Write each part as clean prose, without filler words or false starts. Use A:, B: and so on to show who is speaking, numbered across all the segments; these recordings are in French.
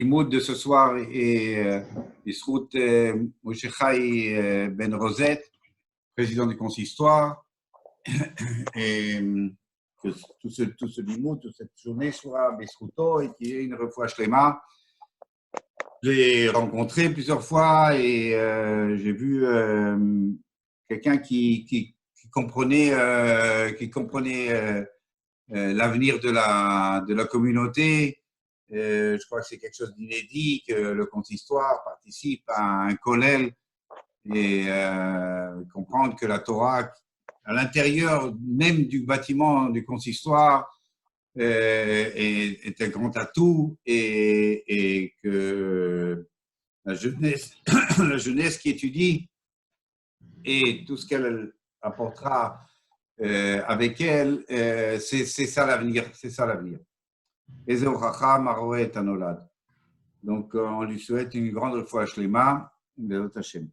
A: Limoud de ce soir est Bisrout Moshe Chai Ben Rosette, président du consistoire, et que tout ce limoud, toute cette journée soit Bisrouto et qu'il y ait une refoua shlema. Je l'ai rencontré plusieurs fois et j'ai vu quelqu'un qui comprenait l'avenir de la communauté. Je crois que c'est quelque chose d'inédit que le consistoire participe à un kollel et comprendre que la Torah, à l'intérieur même du bâtiment du consistoire, est un grand atout et que la jeunesse, la jeunesse qui étudie et tout ce qu'elle apportera avec elle, c'est ça l'avenir, c'est ça l'avenir. Donc, on lui souhaite une grande fois Shlema, Be'ezrat Hashem.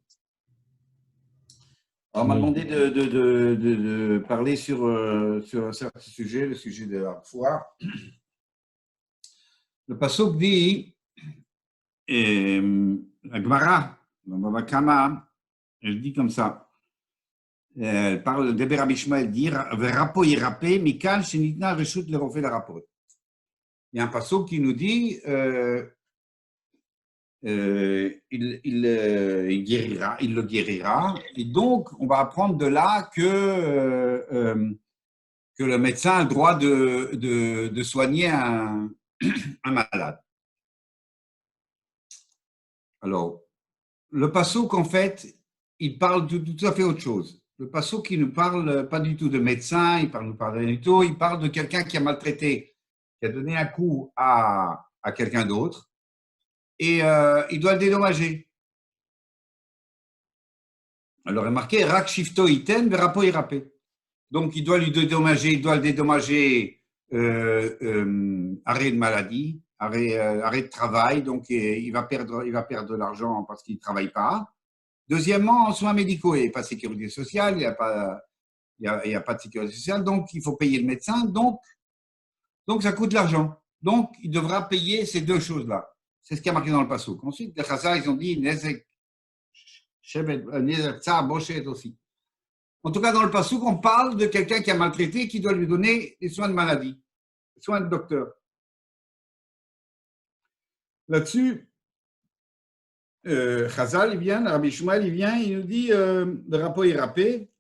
A: Alors, on m'a demandé de parler sur un certain sujet, le sujet de la foi. Le pasuk dit, la Gemara, dans Baba Kama, elle dit comme ça. Elle parle de Rabbi Ishmael, dire Verapo yirape, mikal shenitna reshut lerofe la rapot. Il y a un pasuk qui nous dit il guérira, il le guérira. Et donc, on va apprendre de là que le médecin a le droit de soigner un malade. Alors, le pasuk, en fait, il parle de tout à fait autre chose. Le pasuk, il ne parle pas du tout de médecin, il ne parle rien du tout, il parle de quelqu'un qui a maltraité, qui a donné un coup à quelqu'un d'autre, et il doit le dédommager. Alors, il est marqué Rak shifto iten verapo irapé. Donc, il doit le dédommager arrêt de maladie, arrêt de travail, donc il va perdre de l'argent parce qu'il ne travaille pas. Deuxièmement, en soins médicaux, il n'y a pas de sécurité sociale, il n'y a pas de sécurité sociale, donc il faut payer le médecin, donc ça coûte de l'argent. Donc, il devra payer ces deux choses-là. C'est ce qui a marqué dans le passouk. Ensuite, les Chazal, ils ont dit Nezek Tsar Boshet aussi. En tout cas, dans le passouk, on parle de quelqu'un qui a maltraité et qui doit lui donner des soins de maladie, des soins de docteur. Là-dessus, Chazal, il vient, Rabbi Ishmael, il nous dit le rapport est râpé,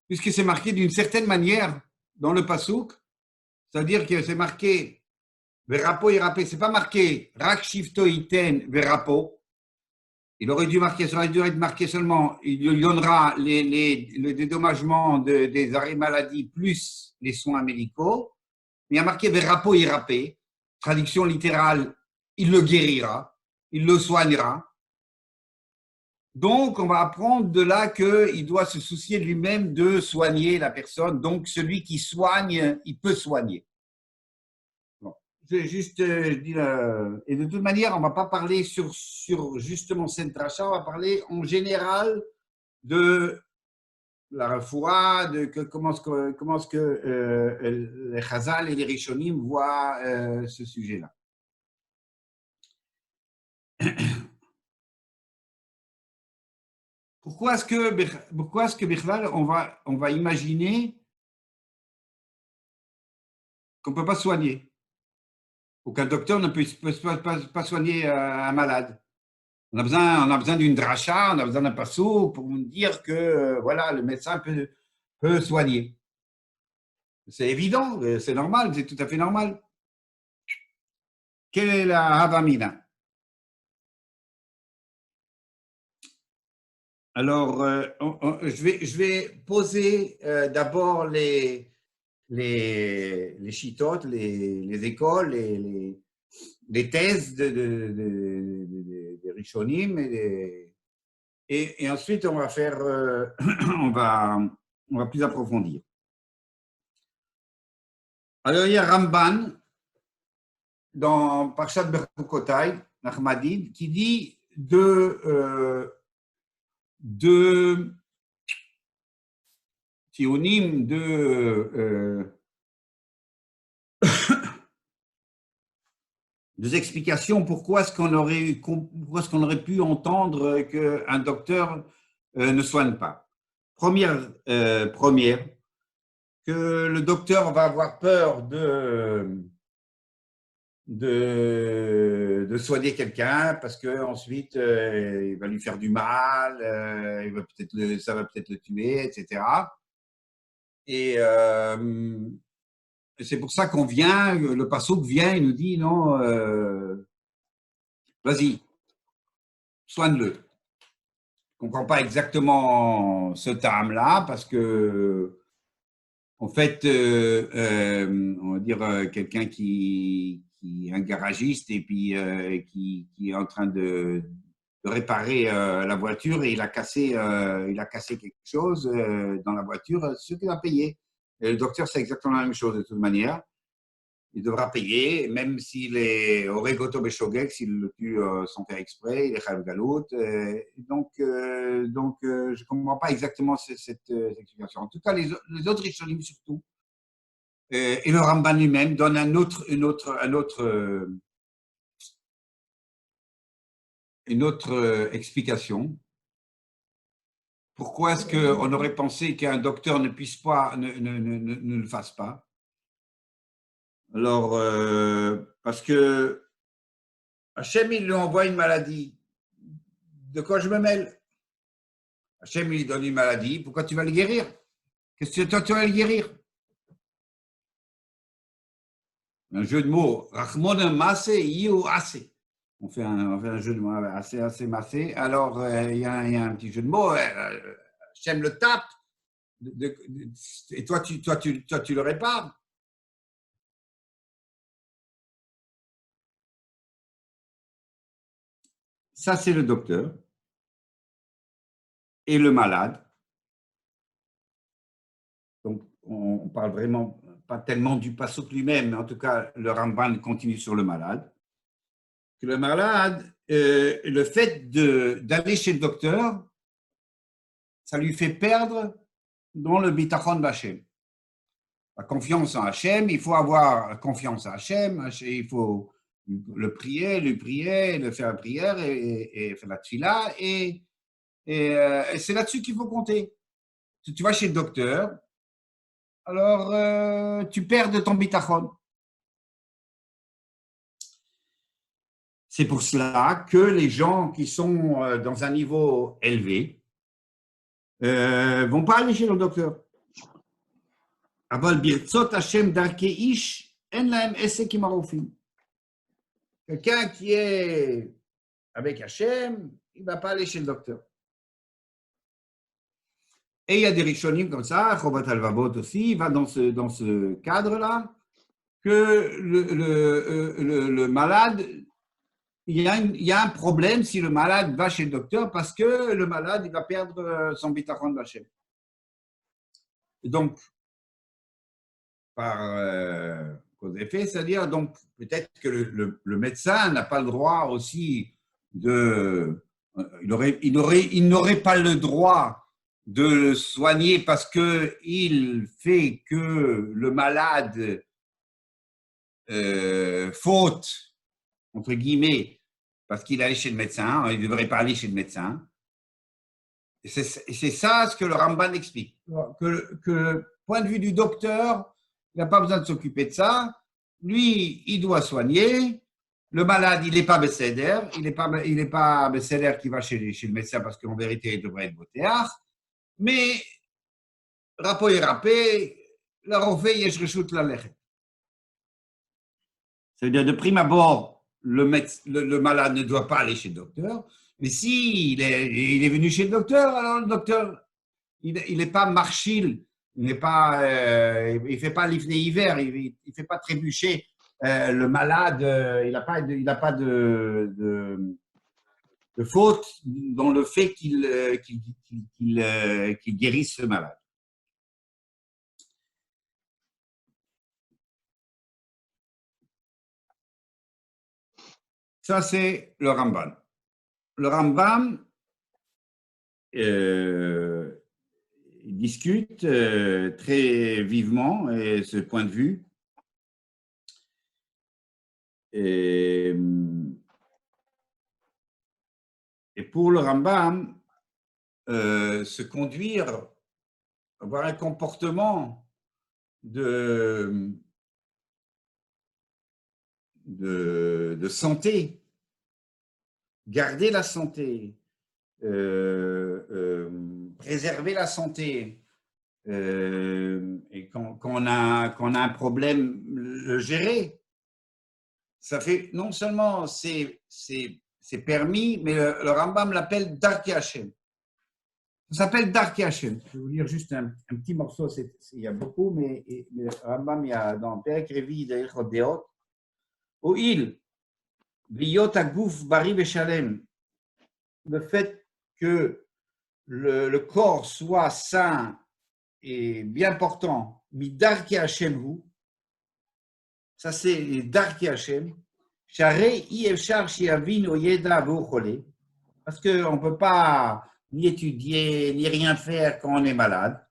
A: puisque c'est marqué d'une certaine manière dans le passouk, c'est-à-dire que c'est marqué Verapo irapé, c'est pas marqué Rak shifto iten verapo. Il aurait dû être marqué seulement, il lui donnera le dédommagement des arrêts maladie plus les soins médicaux. Mais il y a marqué Verapo irapé, traduction littérale, il le guérira, il le soignera. Donc, on va apprendre de là qu'il doit se soucier de lui-même de soigner la personne. Donc, celui qui soigne, il peut soigner. Bon. J'ai juste dit, et de toute manière, on ne va pas parler sur justement cette dracha, on va parler en général de la refoua, de comment est-ce que les Chazal et les Rishonim voient ce sujet-là. Pourquoi est-ce que Bichlal, on va imaginer qu'on ne peut pas soigner, ou qu'un docteur ne peut pas soigner un malade? On a besoin d'une dracha, on a besoin d'un passou pour nous dire que voilà, le médecin peut soigner. C'est évident, c'est normal, c'est tout à fait normal. Quelle est la Havamina? Alors, je vais poser d'abord les chitotes, les écoles, les thèses des Rishonim et ensuite on va faire, on va plus approfondir. Alors, il y a Ramban dans Parshat Bechukotai, Nachmadid, qui dit de Tionim deux explications pourquoi est-ce qu'on aurait pu entendre qu'un docteur ne soigne pas. Première, que le docteur va avoir peur de soigner quelqu'un parce que ensuite il va lui faire du mal, ça va peut-être le tuer, etc. Et c'est pour ça qu'on vient, le passouk vient et nous dit non, vas-y, soigne-le. Je ne comprends pas exactement ce terme-là parce que, en fait, on va dire quelqu'un qui est un garagiste et puis qui est en train de réparer la voiture et il a cassé quelque chose dans la voiture, c'est ce qu'il a payé. Et le docteur, c'est exactement la même chose de toute manière. Il devra payer, même s'il est au regoto beshogeg, s'il le tue sans faire exprès, il est chayav galout. Donc, je ne comprends pas exactement cette explication. En tout cas, les autres Rishonim surtout, et le Ramban lui-même donne une autre explication. Pourquoi est-ce qu'on aurait pensé qu'un docteur ne puisse pas, ne le fasse pas? Alors, parce que Hachem, il lui envoie une maladie. De quoi je me mêle? Hachem, il lui donne une maladie. Pourquoi tu vas le guérir? Qu'est-ce que toi, tu vas le guérir? Un jeu de mots. Rachmon massé, iou assez. On fait un jeu de mots assez massé. Alors, il y a un petit jeu de mots. Hachem le tape. Et toi, tu le répares. Ça, c'est le docteur. Et le malade. Donc, on parle vraiment pas tellement du passouk lui-même, mais en tout cas, le Ramban continue sur le malade. Que le malade, le fait d'aller chez le docteur, ça lui fait perdre dans le bitachon d'Hachem. La confiance en Hachem, il faut avoir confiance en Hachem, il faut le prier, lui prier, le faire la prière et faire la tfila, et c'est là-dessus qu'il faut compter. Si tu vas chez le docteur, alors tu perds de ton bitachon. C'est pour cela que les gens qui sont dans un niveau élevé ne vont pas aller chez le docteur. Quelqu'un qui est avec Hachem, il ne va pas aller chez le docteur. Et il y a des rishonim comme ça, Chovat Alvavot aussi, il va dans ce cadre-là, que le malade, il y a un problème si le malade va chez le docteur parce que le malade, il va perdre son bitachon d'Hachem. Donc, par cause d'effet, c'est-à-dire, donc, peut-être que le médecin n'a pas le droit aussi de. Il n'aurait pas le droit de le soigner parce qu'il fait que le malade faute, entre guillemets, parce qu'il allait chez le médecin, il ne devrait pas aller chez le médecin. Et c'est ça ce que le Ramban explique. Que point de vue du docteur, il n'a pas besoin de s'occuper de ça. Lui, il doit soigner. Le malade, il n'est pas bécéder. Il n'est pas bécéder qui va chez le médecin parce qu'en vérité, il devrait être botéard. Mais, rapport et rappé, la refait, yesh reshut la lechet. C'est-à-dire, de prime abord, le malade ne doit pas aller chez le docteur. Mais s'il est venu chez le docteur, alors le docteur, il n'est pas marchil, il ne fait pas l'ifné hiver, il ne fait pas trébucher le malade, il n'a pas de faute dans le fait qu'il guérisse ce malade. Ça, c'est le Rambam. Le Rambam il discute très vivement et ce point de vue. Et, et pour le Rambam, se conduire, avoir un comportement de santé, garder la santé, préserver la santé, et quand on a un problème, le gérer. Ça fait, non seulement c'est permis, mais le Rambam l'appelle Darkei Hashem. Ça s'appelle Darkei Hashem. Je vais vous lire juste un petit morceau, il y a beaucoup, mais le Rambam, il y a dans Perek Revi d'Hilchot Deot, O'il, Viyot Aguf Bari Veshalem, le fait que le corps soit sain et bien portant, mi Darkei Hashem hu, ça c'est Darkei Hashem, Sharei i efshar shiavin o yeda vo chole, parce qu'on ne peut pas ni étudier, ni rien faire quand on est malade.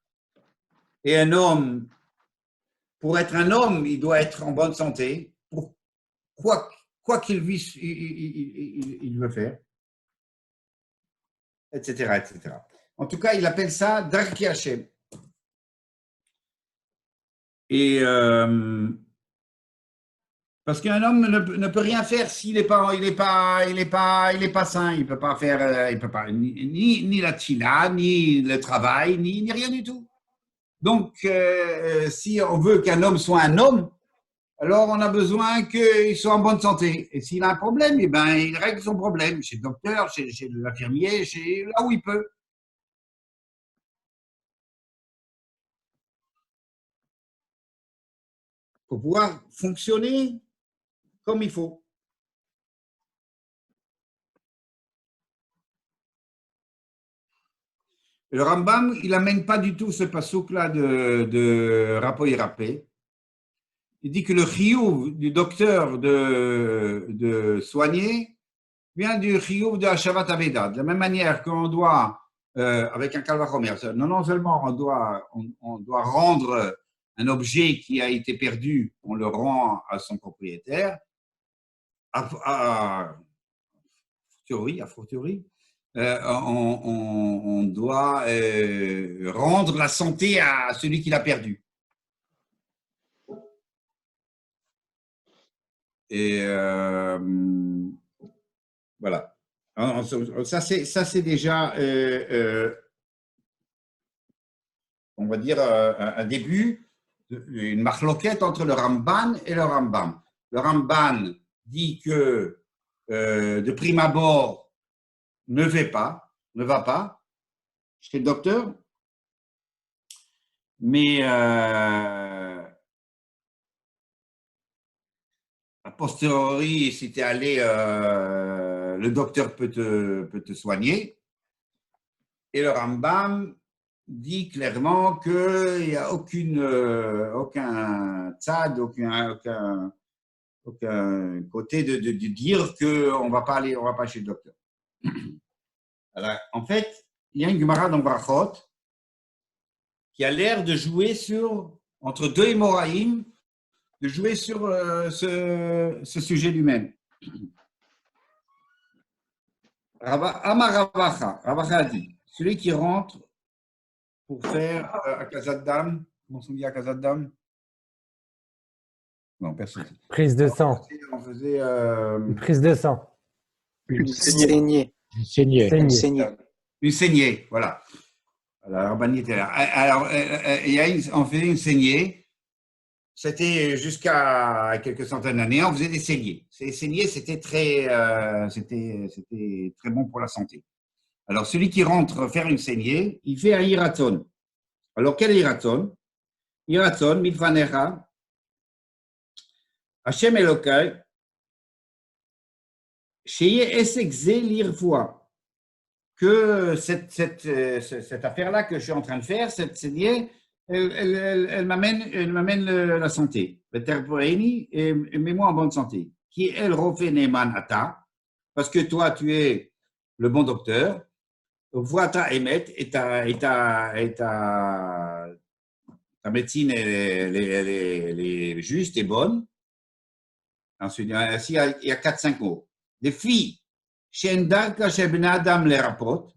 A: Et un homme, pour être un homme, il doit être en bonne santé, pour quoi qu'il il veut faire, etc., etc. En tout cas, il appelle ça Darkei Hashem. Et parce qu'un homme ne peut rien faire s'il n'est pas sain. Il peut pas faire, il peut pas ni la tchila, ni le travail, ni rien du tout. Donc, si on veut qu'un homme soit un homme, alors on a besoin qu'il soit en bonne santé. Et s'il a un problème, eh ben, il règle son problème chez le docteur, chez l'infirmier, là où il peut. Pour pouvoir fonctionner comme il faut. Le Rambam, il n'amène pas du tout ce passouk-là de Rapoi Rapé. Il dit que le chiyuv du docteur de soigner vient du chiyuv de Hashavat Aveda. De la même manière qu'on doit, avec un kalvachomer, non seulement on doit rendre un objet qui a été perdu, on le rend à son propriétaire, a fortiori, on doit rendre la santé à celui qui l'a perdu. Et voilà. Ça, c'est déjà, on va dire, un début, une marloquette entre le Ramban et le Rambam. Le Ramban dit que, de prime abord, ne va pas chez le docteur, mais a posteriori, si tu es allé, le docteur peut te soigner. Et le Rambam dit clairement qu'il n'y a aucun tzad, aucun côté de dire qu'on ne va pas chez le docteur. Alors, en fait, il y a une Gemara dans Brachot qui a l'air de jouer entre deux Hémoraïm, de jouer sur ce sujet lui-même. Amar Ravacha a dit, celui qui rentre pour faire Akazat Dam, comment on dit Akazat Dam? Non, personne.
B: Prise de sang.
A: On faisait
B: une prise de sang.
C: Une saignée.
A: Une saignée, voilà. La Rabbani était là. Alors, on faisait une saignée. C'était jusqu'à quelques centaines d'années, on faisait des saignées. Ces saignées, c'était très bon pour la santé. Alors, celui qui rentre faire une saignée, il fait un iraton. Alors, quel iraton? Iraton, milfanecha, Hashem Elokai, sheye esek ze lirvoa. Que cette affaire-là que je suis en train de faire, cette saignée, elle m'amène la santé. Et mets-moi en bonne santé. Qui elle refait Neyman Ata, parce que toi, tu es le bon docteur. Vois ta émet et ta médecine, elle est juste et bonne. Ensuite, il y a 4-5 mots. Les filles, She'en darka shel bnei adam lerapot,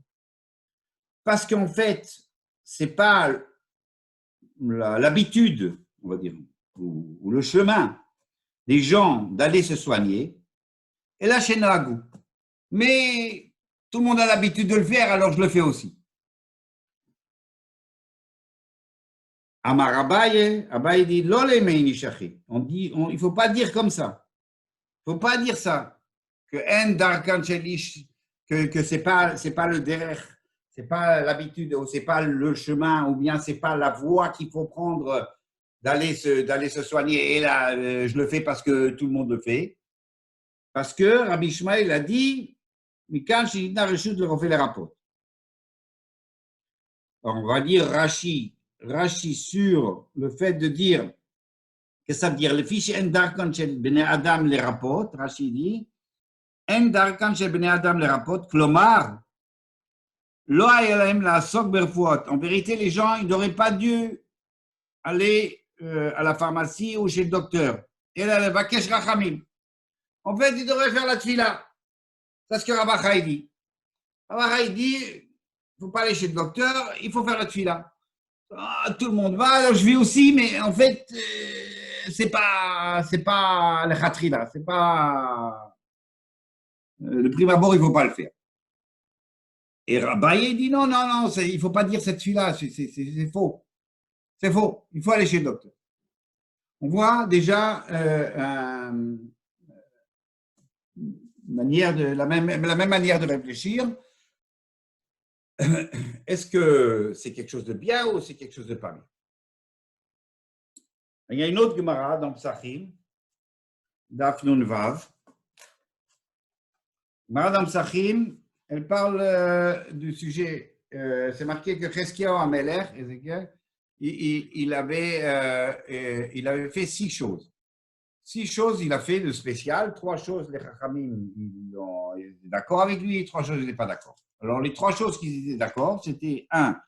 A: parce qu'en fait, c'est pas l'habitude, on va dire, ou le chemin des gens d'aller se soigner, et là, chez Nagou. Mais tout le monde a l'habitude de le faire, alors je le fais aussi. Amar Abaye, Abaye dit, Lole meini shachi. Il ne faut pas dire comme ça. Il ne faut pas dire ça. Que en darkan shelish, que c'est pas le derrière, c'est pas l'habitude, ou c'est pas le chemin, ou bien c'est pas la voie qu'il faut prendre d'aller se soigner. Et là, je le fais parce que tout le monde le fait. Parce que Rabbi Ishmael a dit, Mikan shidna reshut le refait les rapports. On va dire Rashi sur le fait de dire, que ça veut dire, le fiche en darkan shel bnei adam les rapports, Rashi dit, en darkan shel bnei adam les rapports, klomar, lo hayalem la sok berfuot. En vérité, les gens, ils n'auraient pas dû aller à la pharmacie ou chez le docteur. Et là, le vakesh rachamim. En fait, ils devraient faire la tfila. C'est ce que Rabbi Chaim dit. Rabbi Chaim dit, il ne faut pas aller chez le docteur, il faut faire la tfila. Ah, tout le monde va, alors je vais aussi, mais en fait, c'est pas le khatrila, c'est pas le prime abord, il ne faut pas le faire. Et Rabbi dit non, il ne faut pas dire cette tfila, c'est faux. C'est faux, il faut aller chez le docteur. On voit déjà la même manière de réfléchir. Est-ce que c'est quelque chose de bien ou c'est quelque chose de pas bien? Il y a une autre Gemara dans Psachim, Daf Nun Vav. Gemara dans Psachim, elle parle du sujet. C'est marqué que Cheskiyahu Amelech, Ézéchiel, il avait fait 6 choses. 6 choses, il a fait de spécial. 3 choses, les Chachamim, ils étaient d'accord avec lui. 3 choses, ils n'étaient pas d'accord. Alors, les 3 choses qu'ils étaient d'accord, c'était 1,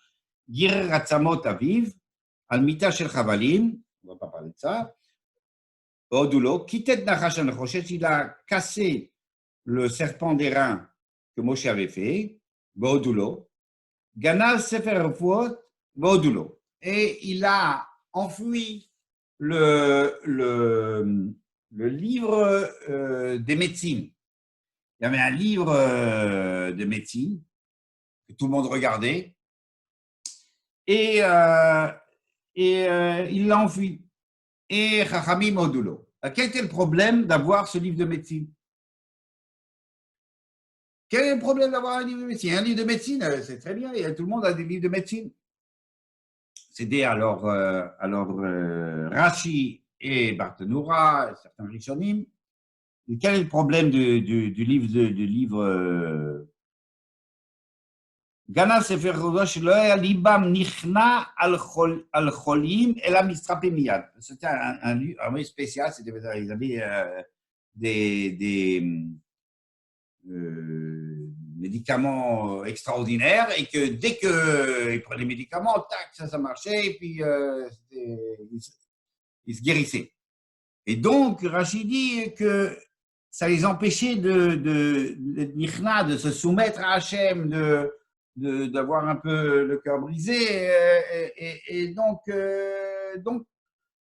A: Girer Ratzamot Aviv, Al-Mita Shel Chavalim, on ne va pas parler de ça, Odulo, Kitet Nachash Anachoshet, il a cassé le serpent d'airain que Moshe avait fait, Odulo, Ganal Sefer Refuot, Odulo, et il a enfoui le livre des médecines. Il y avait un livre de médecine que tout le monde regardait et il l'a enfui. Et Chachamim Odulo. Quel était le problème d'avoir ce livre de médecine? Quel est le problème d'avoir un livre de médecine? Un livre de médecine, c'est très bien, tout le monde a des livres de médecine. C'était alors Rashi et Barthénoura, certains Rishonim. Quel est le problème du livre Gana Sefer Rodosh Loya Libam Nichna al Cholim et la Mistrapé Miyad. C'était un livre spécial, ils avaient des médicaments extraordinaires et que dès qu'ils prenaient les médicaments, tac, ça marchait et puis ils se guérissaient. Et donc, Rachid dit que ça les empêchait de se soumettre à Hachem, d'avoir un peu le cœur brisé. Et donc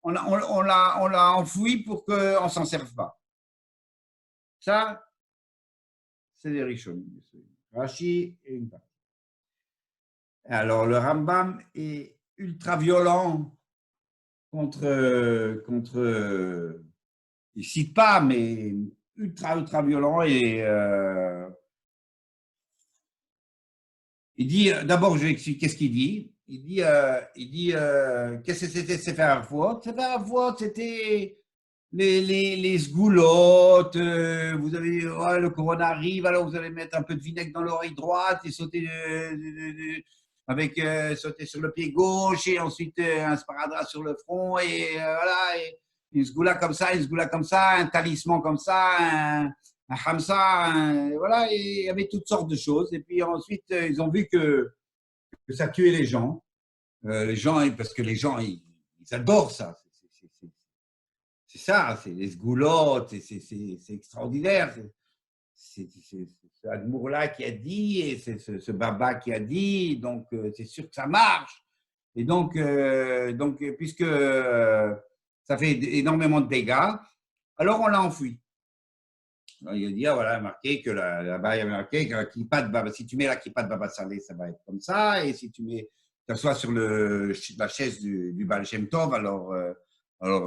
A: on l'a enfoui pour qu'on ne s'en serve pas. Ça, c'est les Rishonim. Rashi et une partie. Alors, le Rambam est ultra violent contre il ne cite pas, mais ultra violent. Et il dit, d'abord, je vais expliquer ce qu'il dit. Il dit qu'est-ce que c'était Sefer Harfouot? Sefer Harfouot, c'était les sgoulottes. Vous avez, le corona arrive, alors vous allez mettre un peu de vinaigre dans l'oreille droite et sauter sauter sur le pied gauche et ensuite un sparadrap sur le front et voilà. Et une sgoula comme ça, un talisman comme ça, un hamsa, voilà, et il y avait toutes sortes de choses. Et puis ensuite, ils ont vu que ça tuait les gens, parce que les gens, ils adorent ça. c'est ça, c'est les sgoulottes, c'est extraordinaire. C'est ce Admour-là qui a dit, et c'est ce Baba qui a dit, donc c'est sûr que ça marche. Et donc puisque ça fait énormément de dégâts, alors on l'a enfoui. Alors, il a dit, ah, voilà, marqué que là-bas, il y avait marqué que la kippa de Baba, si tu mets la kippa de Baba Saleh, ça va être comme ça, et si tu mets, t'assois sur la chaise du Baal Shem Tov, alors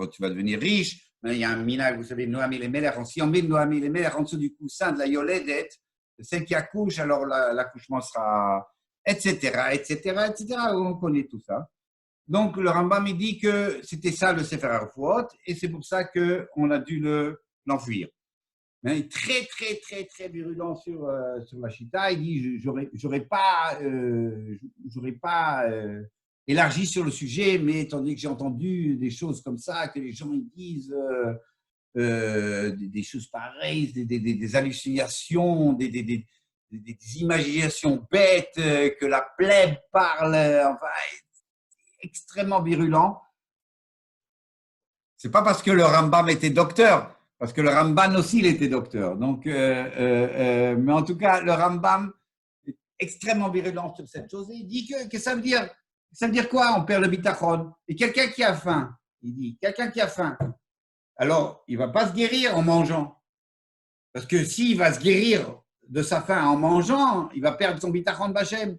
A: tu vas devenir riche. Mais il y a un minag, vous savez, Noami les Melech, si on met Noami les Melech en dessous du coussin de la Yoledet, celle qui accouche, alors l'accouchement sera, etc., etc., etc. On connaît tout ça. Donc, le Rambam, il dit que c'était ça le Sefer HaRefuot, et c'est pour ça qu'on a dû l'enfuir. Mais il est très, très, très, très virulent sur la Chita. Il dit, j'aurais pas élargi sur le sujet, mais étant donné que j'ai entendu des choses comme ça, que les gens ils disent des choses pareilles, des hallucinations, des imaginations bêtes, que la plèbe parle, enfin, extrêmement virulent. C'est pas parce que le Rambam était docteur, parce que le Ramban aussi, il était docteur. Donc, mais en tout cas, le Rambam est extrêmement virulent sur cette chose. Il dit que ça veut dire quoi? On perd le bitachon. Et quelqu'un qui a faim, il dit, quelqu'un qui a faim, alors il ne va pas se guérir en mangeant. Parce que s'il va se guérir de sa faim en mangeant, il va perdre son bitachon bachem.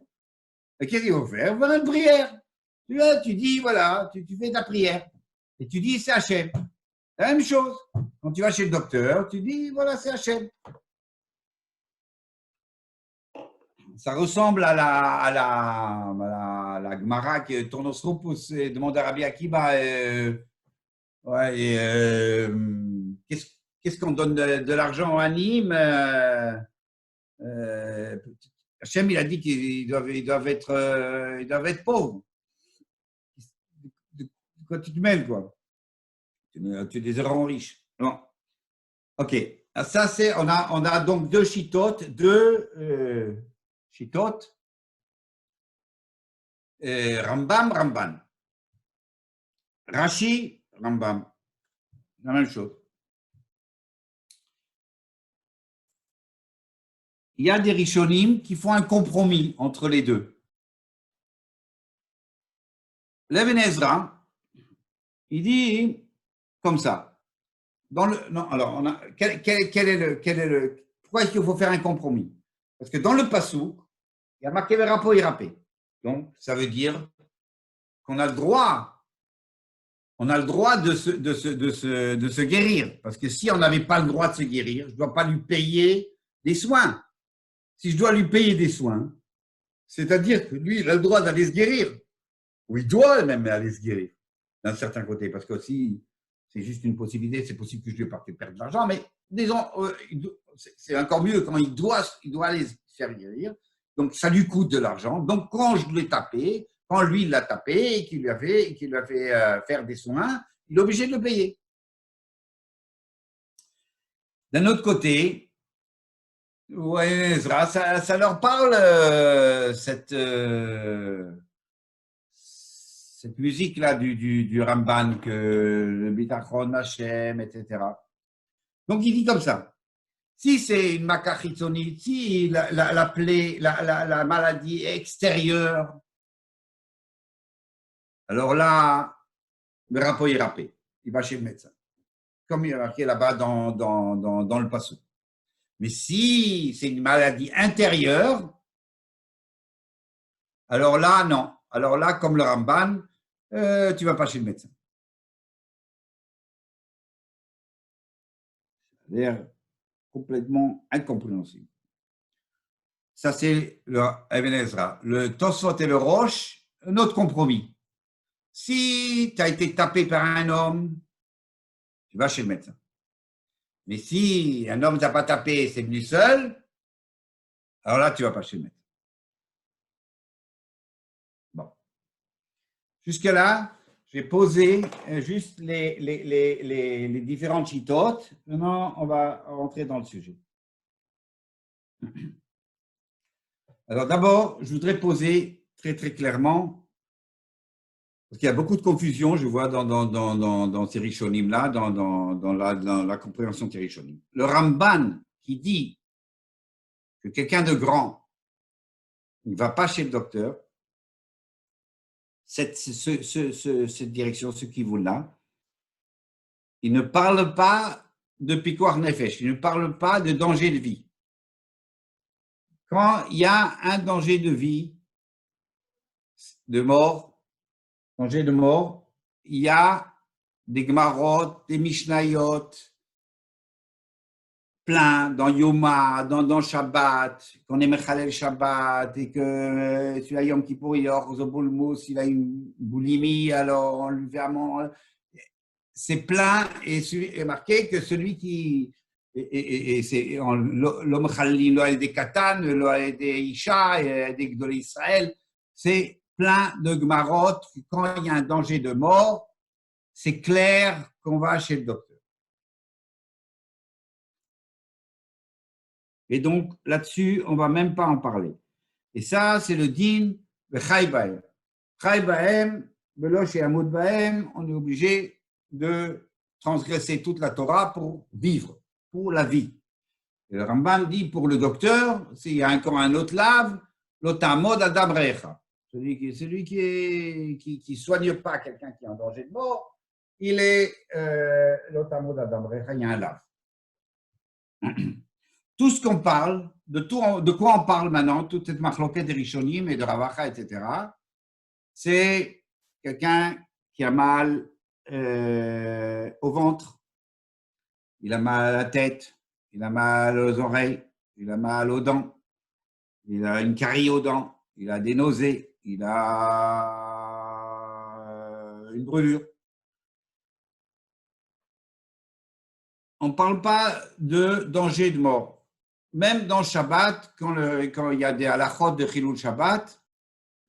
A: Et qu'est-ce qu'il faut faire? Il va faire une prière. Tu dis, voilà, tu fais ta prière. Et tu dis, c'est Hachem. La même chose. Quand tu vas chez le docteur, tu dis, voilà, c'est Hachem. Ça ressemble à la Gemara qui tourne au Sropus et demande à Rabbi Akiba, qu'est-ce qu'on donne de l'argent à Nîmes? Hachem, il a dit qu'ils doivent être pauvres. De quoi tu te mêles, quoi? Tu es des errants riches. Non. OK. Ça, on a donc deux chitotes, Rambam, Ramban. Rashi, Rambam. La même chose. Il y a des Rishonim qui font un compromis entre les deux. L'Even Ezra, il dit comme ça. Alors, pourquoi est-ce qu'il faut faire un compromis? Parce que dans le Passouk, il y a marqué Verapo Irapé. Donc, ça veut dire qu'on a le droit de se guérir. Parce que si on n'avait pas le droit de se guérir, je ne dois pas lui payer des soins. Si je dois lui payer des soins, c'est-à-dire que lui, il a le droit d'aller se guérir. Ou il doit même aller se guérir, d'un certain côté. Parce que si c'est juste une possibilité, c'est possible que je lui ai perdre de l'argent, mais disons, c'est encore mieux quand il doit aller se faire guérir. Donc, ça lui coûte de l'argent. Donc, quand je l'ai tapé, quand lui l'a tapé et qu'il lui a fait faire des soins, il est obligé de le payer. D'un autre côté, ouais, ça leur parle, cette musique-là du Ramban, que le Bitachon, Hashem, etc. Donc, il dit comme ça. Si c'est une makachitsonite, si la plaie, la maladie extérieure, alors là, le rapport est râpé. Il va chez le médecin. Comme il est marqué là-bas dans le passage. Mais si c'est une maladie intérieure, alors là, non. Alors là, comme le Ramban, tu ne vas pas chez le médecin. C'est-à-dire complètement incompréhensible. Ça, c'est le Even Ezra. Le Tosfot et le Roche, un autre compromis. Si tu as été tapé par un homme, tu vas chez le médecin. Mais si un homme ne t'a pas tapé, c'est venu seul, alors là, tu ne vas pas chez le médecin. Bon. Jusque-là, j'ai posé juste les différentes chitotes. Maintenant, on va rentrer dans le sujet. Alors d'abord, je voudrais poser très très clairement Parce qu'il y a beaucoup de confusion, je vois, dans ces Rishonim-là, dans la compréhension des Rishonim. Le Ramban qui dit que quelqu'un de grand ne va pas chez le docteur, cette direction, ce qui vous là, il ne parle pas de Pikuach Nefesh, il ne parle pas de danger de vie. Quand il y a un danger de vie, de mort, danger de mort, il y a des Gemarot, des Mishnayot, plein dans Yoma, dans Shabbat, qu'on est Mechalel Shabbat et que celui-là Yom Kippour, il a Orzobolmos, il a une boulimie, alors on lui fait à manger. C'est plein et est marqué que celui qui. Et c'est l'homme Khalil, l'homme des Katan, l'homme des Isha, des Gdolé Israël, c'est plein de Gemarot. Quand il y a un danger de mort, c'est clair qu'on va chez le docteur. Et donc, là-dessus, on ne va même pas en parler. Et ça, c'est le din de Chai Bahem. Chai Bahem, Belosh et Amud Bahem, on est obligé de transgresser toute la Torah pour vivre, pour la vie. Et le Rambam dit pour le docteur, s'il y a encore un autre lave, l'otamod adam recha. Celui qui ne soigne pas quelqu'un qui est en danger de mort, il est l'otamod adam recha, il y a un lave. Tout ce qu'on parle, de quoi on parle maintenant, toute cette machloquette des Rishonim et de Ravacha, etc., c'est quelqu'un qui a mal au ventre, il a mal à la tête, il a mal aux oreilles, il a mal aux dents, il a une carie aux dents, il a des nausées, il a une brûlure. On ne parle pas de danger de mort. Même dans Shabbat, quand il y a des halachot de Chilul Shabbat,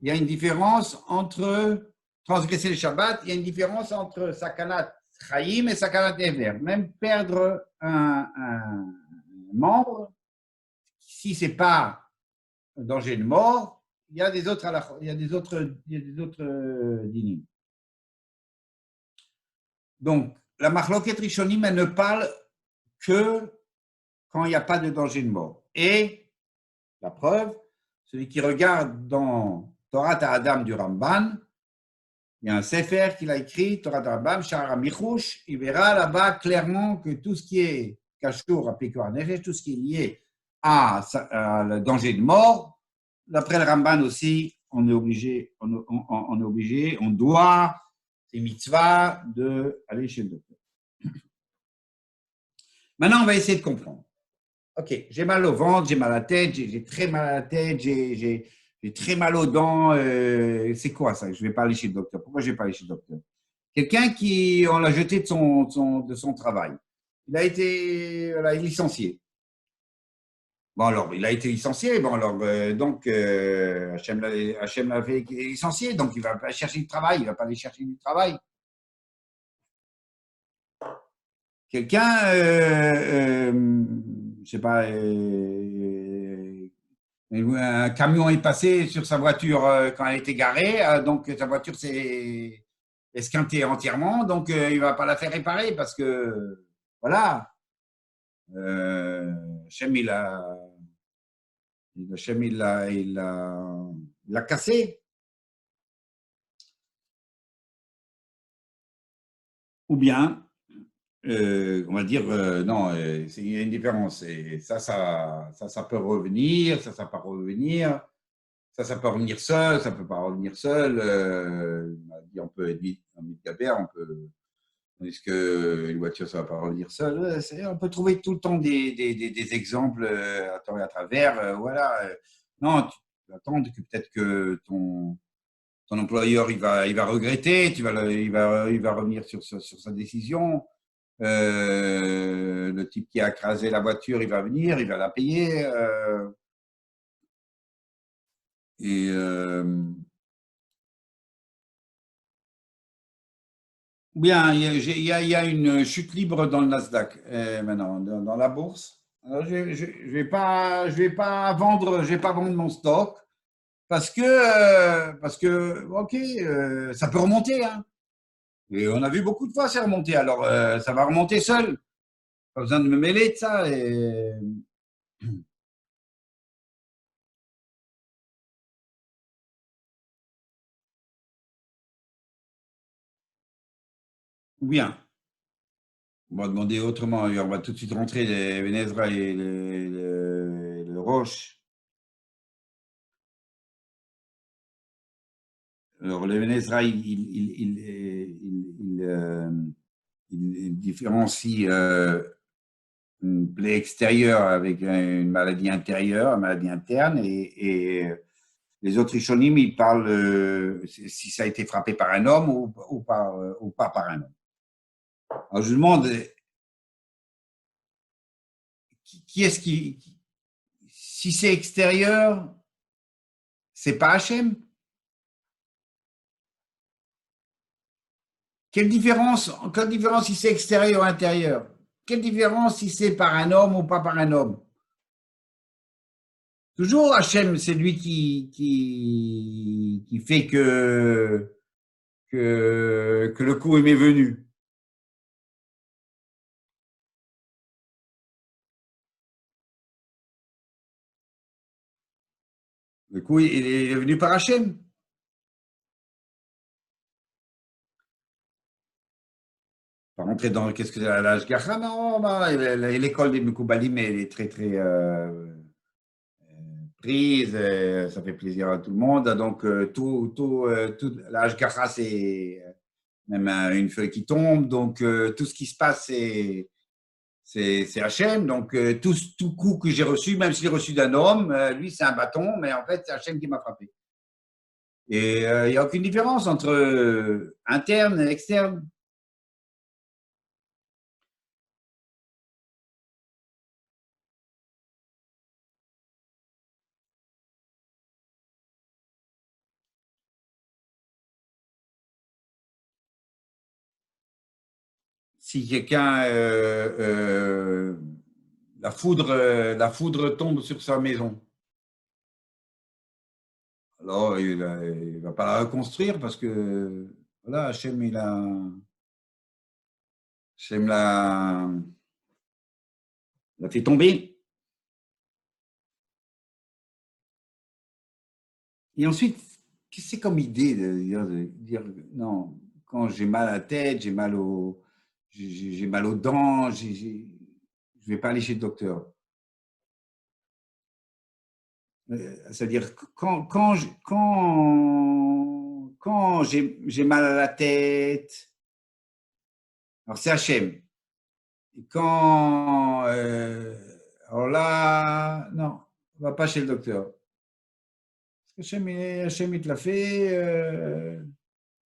A: il y a une différence entre transgresser le Shabbat, il y a une différence entre Sakanat Chaim et Sakanat Ever. Même perdre un membre, si ce n'est pas un danger de mort, il y a des autres halachot, il y a des autres dinim. Donc, la Machloket Rishonim, elle ne parle que quand il n'y a pas de danger de mort. Et la preuve, celui qui regarde dans Torah Adam du Ramban, il y a un sefer qu'il a écrit, Torah Rambam, Shara Michush, il verra là-bas clairement que tout ce qui est kashour à Pikuach Nefesh, tout ce qui est lié à le danger de mort, d'après le Ramban aussi, on est obligé, on doit, c'est mitzvah d'aller chez le docteur. Maintenant, on va essayer de comprendre. Ok, j'ai mal au ventre, j'ai mal à la tête, j'ai très mal à la tête, j'ai très mal aux dents. C'est quoi ça? Je ne vais pas aller chez le docteur. Pourquoi je ne vais pas aller chez le docteur? Quelqu'un qui, on l'a jeté de son travail. Il a été licencié. Bon, alors, il a été licencié. Bon, alors, donc, Hachem l'avait licencié, donc il ne va pas chercher du travail. Il ne va pas aller chercher du travail. Quelqu'un, je ne sais pas, un camion est passé sur sa voiture quand elle était garée, donc sa voiture s'est esquintée entièrement, donc il ne va pas la faire réparer parce que, voilà, Hachem, il l'a cassé. Ou bien, on va dire, non, il y a une différence. Et ça peut revenir, ça peut revenir, ça peut revenir seul, ça peut pas revenir seul. On peut être en Midgaber, on peut. Est-ce que une voiture, ça va pas revenir seul? On peut trouver tout le temps des exemples à tort et à travers. Voilà. Non, tu peux attendre que peut-être que ton employeur, il va regretter, il va revenir sur sa décision. Le type qui a écrasé la voiture, il va venir, il va la payer. Bien, il y a une chute libre dans le Nasdaq maintenant, dans la bourse. Alors, je vais pas vendre mon stock. parce que ok, ça peut remonter. Hein. Et on a vu beaucoup de fois c'est remonté. Alors, ça va remonter seul. Pas besoin de me mêler de ça. Et... Ou bien, on va demander autrement. On va tout de suite rentrer les Vénézra et le Roche. Alors, le Vénézra, il différencie une plaie extérieure avec une maladie intérieure, une maladie interne, et les autres Rishonim, ils parlent si ça a été frappé par un homme ou pas par un homme. Alors, je demande, qui est-ce si c'est extérieur, c'est pas Hachem? Quelle différence si c'est extérieur ou intérieur? Quelle différence si c'est par un homme ou pas par un homme? Toujours Hachem, c'est lui qui fait que le coup m'est venu. Le coup, il est venu par Hachem. Pas rentrer dans qu'est-ce que c'est l'âge Gacha, non, l'école des Mekoubalim, elle est très, très prise, ça fait plaisir à tout le monde. Donc, tout l'âge Gacha, c'est même une feuille qui tombe. Donc, tout ce qui se passe, c'est Hachem. Donc, tout coup que j'ai reçu, même si j'ai reçu d'un homme, lui, c'est un bâton, mais en fait, c'est Hachem qui m'a frappé. Et il n'y a aucune différence entre interne et externe. Si quelqu'un, la foudre tombe sur sa maison, alors il ne va pas la reconstruire parce que voilà, Hachem l'a fait tomber. Et ensuite, qu'est-ce que c'est comme idée de dire non, quand j'ai mal à la tête, j'ai mal aux dents, je ne vais pas aller chez le docteur. C'est-à-dire, quand j'ai mal à la tête, alors c'est Hachem. Et alors là, non, on ne va pas chez le docteur. Parce que Hachem, il te l'a fait.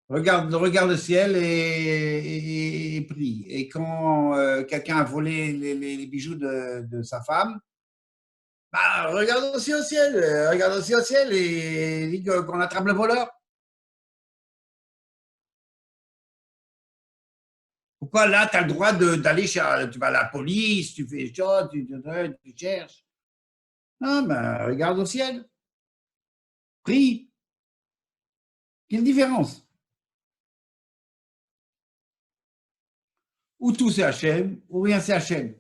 A: Regarde le ciel et prie. Et quand quelqu'un a volé les bijoux de sa femme, bah, regarde aussi au ciel et dit qu'on attrape le voleur. Pourquoi là, tu as le droit d'aller tu vas à la police, tu fais ça, tu cherches. Non, ben, regarde au ciel, prie. Quelle différence? Ou tout c'est Hachem, ou rien c'est Hachem.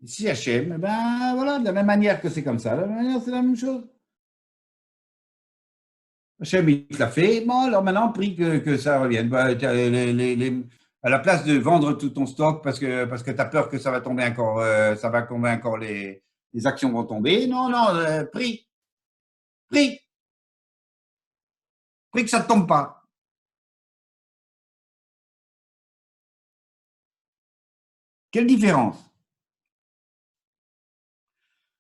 A: Si Hachem, eh ben voilà, de la même manière que c'est comme ça, de la même manière c'est la même chose. Hachem, il te l'a fait, bon, alors maintenant, prie que ça revienne. Bah, à la place de vendre tout ton stock parce que tu as peur que ça va tomber encore, ça va tomber encore, les actions vont tomber. Non, non, prie, prie, prie que ça ne tombe pas. Quelle différence?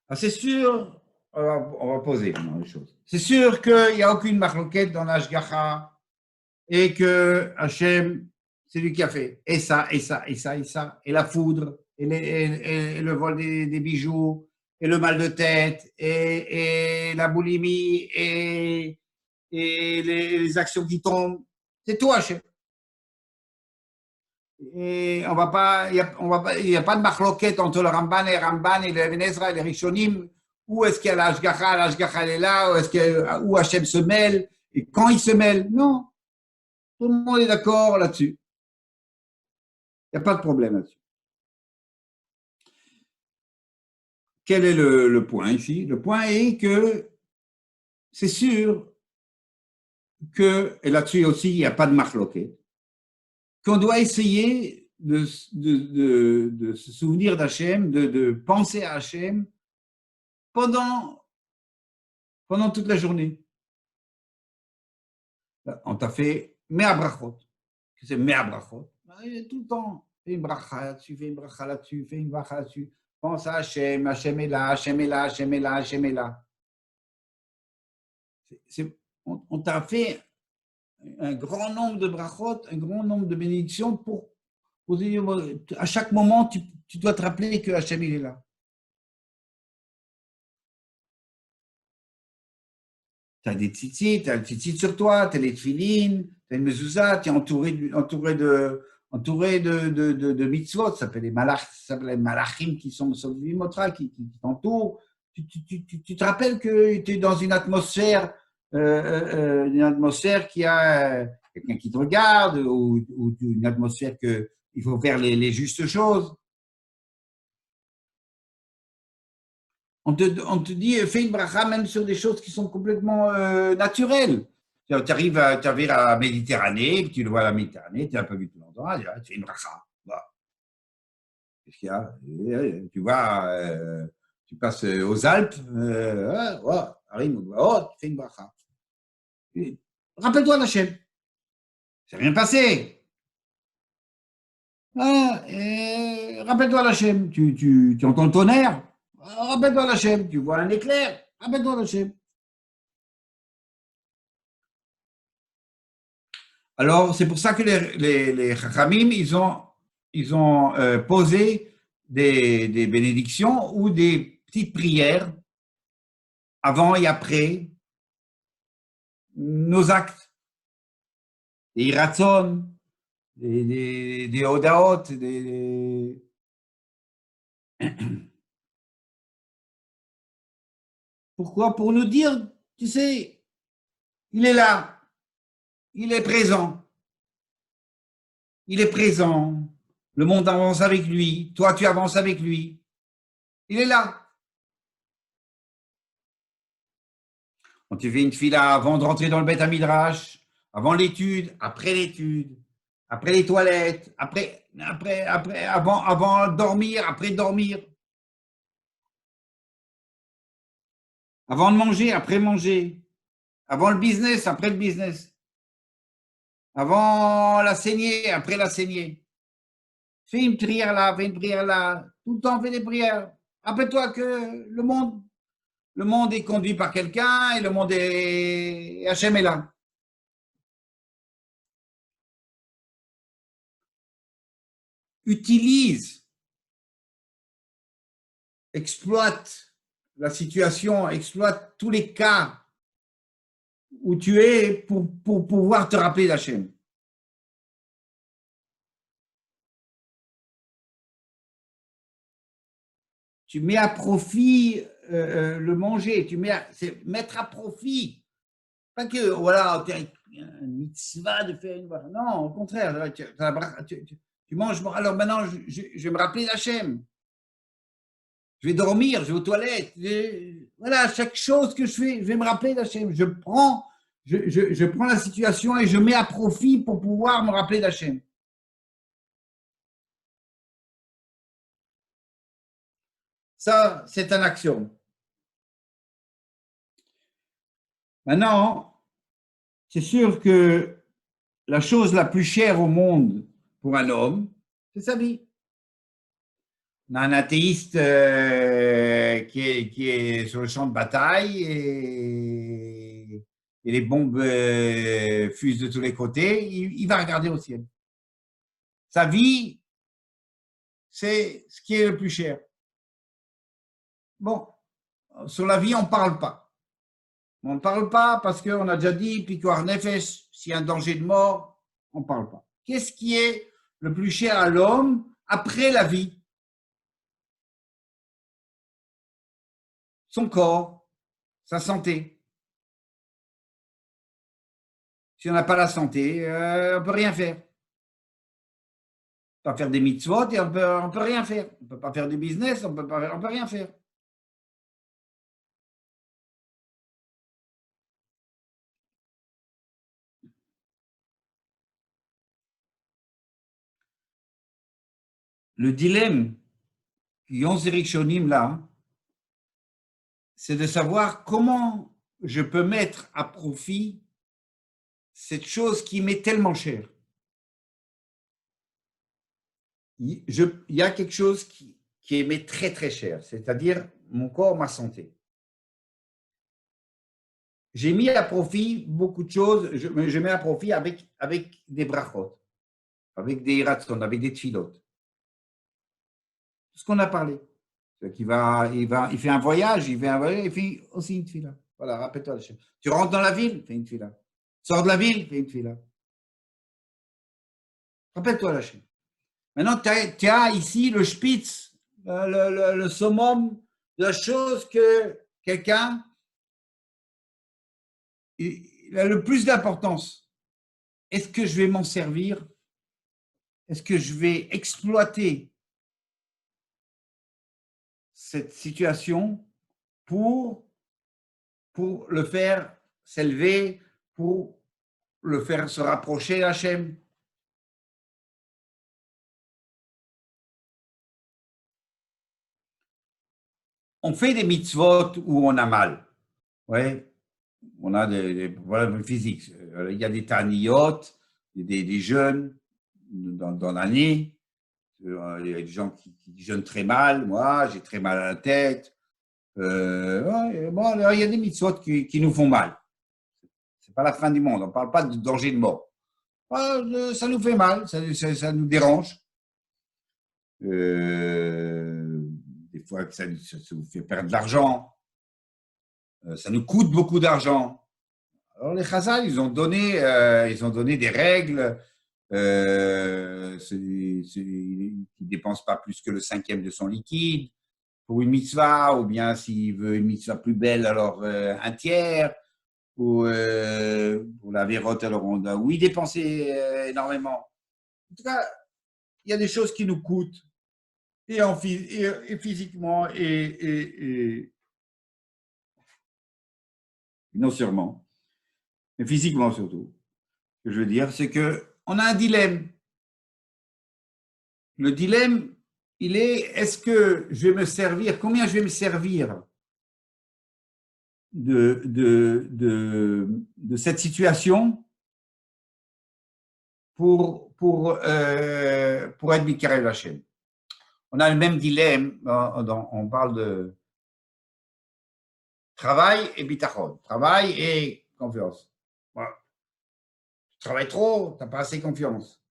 A: Ah, c'est sûr, on va poser les choses. C'est sûr qu'il n'y a aucune marloquette dans l'Ashgacha et que Hachem, c'est lui qui a fait et ça, et ça, et ça, et ça, et la foudre, et le vol des bijoux, et le mal de tête, et la boulimie, et les actions qui tombent. C'est toi, Hachem. Et on va pas, il n'y a pas de marloquette entre le Ramban et le Even Ezra et les Rishonim où est-ce qu'il y a l'Ashgacha elle est là, où Hachem se mêle, et quand il se mêle. Non, tout le monde est d'accord là-dessus. Il n'y a pas de problème là-dessus. Quel est le point ici? Le point est que c'est sûr que, et là-dessus aussi, il n'y a pas de marloquet, qu'on doit essayer de se souvenir d'Hachem, de penser à Hachem pendant toute la journée. On t'a fait Mea Brachot. C'est Mea Brachot. Tout le temps, fais une bracha là-dessus, fais une bracha là-dessus, fais une bracha là-dessus. Pense à Hachem, Hachem est là, Hachem est là, Hachem est là, Hachem est là. On t'a fait un grand nombre de brachot, un grand nombre de bénédictions pour à chaque moment, tu dois te rappeler que Hachem il est là. Tu as des tzitzit, tu as le tzitzit sur toi, tu as les tefilines, tu as une mezouza, tu es entouré de mitzvot, ça s'appelle les malachim qui sont sur Vimotra, qui t'entourent. Tu te rappelles que tu es dans une atmosphère qui a quelqu'un qui te regarde, ou une atmosphère qu'il faut faire les justes choses. On te dit, fais une bracha même sur des choses qui sont complètement naturelles. Tu arrives à la Méditerranée, tu le vois à la Méditerranée, tu n'as pas vu tout longtemps, tu fais une bracha. Qu'est-ce qu'il y a? Tu vois, tu passes aux Alpes, arrive, tu fais une bracha. Rappelle-toi d'Hachem. C'est rien passé. Rappelle-toi d'Hachem. Tu entends le tonnerre. Rappelle-toi d'Hachem. Tu vois un éclair. Rappelle-toi d'Hachem. Alors, c'est pour ça que les Chachamim, ils ont posé des bénédictions ou des petites prières avant et après nos actes. Des iratzon, des odaot, Pourquoi? Pour nous dire, tu sais, il est là, il est présent. Il est présent. Le monde avance avec lui. Toi, tu avances avec lui. Il est là. Quand tu fais une fila avant de rentrer dans le Beth Midrash, avant l'étude, après les toilettes, avant de dormir, après dormir, avant de manger, après manger, avant le business, après le business, avant la saignée, après la saignée. Fais une prière là, fais une prière là, tout le temps fais des prières. Rappelle-toi que le monde est conduit par quelqu'un et le monde est Hachem est là. Utilise, exploite la situation, exploite tous les cas où tu es pour pouvoir te rappeler d'Hachem. Tu mets à profit le manger, c'est mettre à profit. Pas que, voilà, tu as un mitzvah de faire une bracha. Non, au contraire, tu manges. Alors maintenant, je vais me rappeler d'Hachem. Je vais dormir, je vais aux toilettes. Voilà, chaque chose que je fais, je vais me rappeler d'Hachem. Je prends la situation et je mets à profit pour pouvoir me rappeler d'Hachem. Ça, c'est un axiome. Maintenant, c'est sûr que la chose la plus chère au monde pour un homme, c'est sa vie. On a un athéiste qui est sur le champ de bataille et les bombes fusent de tous les côtés, il va regarder au ciel. Sa vie, c'est ce qui est le plus cher. Bon, sur la vie, on ne parle pas. On ne parle pas parce qu'on a déjà dit, Pikuar Nefesh, s'il y a un danger de mort, on ne parle pas. Qu'est-ce qui est le plus cher à l'homme après la vie? son corps, sa santé. Si on n'a pas la santé, on ne peut rien faire. On peut pas faire des mitzvot et on peut rien faire. On ne peut pas faire du business, on peut rien faire. Le dilemme qu'ont ces Rishonim là, c'est de savoir comment je peux mettre à profit cette chose qui m'est tellement chère. Il y a quelque chose qui m'est très très cher, c'est-à-dire mon corps, ma santé. J'ai mis à profit beaucoup de choses, je mets à profit avec des brachot, avec des ratzon, avec des tfilot. Tout ce qu'on a parlé. Il fait un voyage, il fait aussi une tfila. Voilà, rappelle-toi. Tu rentres dans la ville, fais une tfila. Sors de la ville, fais une tfila. Rappelle-toi la chaîne. Maintenant, tu as ici le spitz, le summum de la chose que quelqu'un il a le plus d'importance. Est-ce que je vais m'en servir? Est-ce que je vais exploiter cette situation pour le faire s'élever, pour le faire se rapprocher d'Hachem? On fait des mitzvot où on a mal. Ouais, on a des problèmes physiques. Il y a des taniyot, des jeunes dans l'année. Il y a des gens qui jeûnent très mal. Moi, j'ai très mal à la tête. Bon, alors, il y a des mitzvot qui nous font mal. Ce n'est pas la fin du monde. On ne parle pas de danger de mort. Ça nous fait mal, ça nous dérange. Des fois, ça vous fait perdre de l'argent. Ça nous coûte beaucoup d'argent. Alors, les Chazal, ils ont donné des règles. Celui qui ne dépense pas plus que le 5e de son liquide pour une mitzvah, ou bien s'il veut une mitzvah plus belle, alors un tiers. Pour la vérote, alors on doit, oui, dépenser énormément. En tout cas, il y a des choses qui nous coûtent, et physiquement, et non sûrement, mais physiquement surtout. Ce que je veux dire, c'est qu'on a un dilemme. Le dilemme, il est, est-ce que je vais me servir, combien je vais me servir de cette situation pour être Mikarel Hashem. On a le même dilemme, on parle de travail et bitachon, travail et confiance. Voilà. Tu travailles trop, tu n'as pas assez confiance.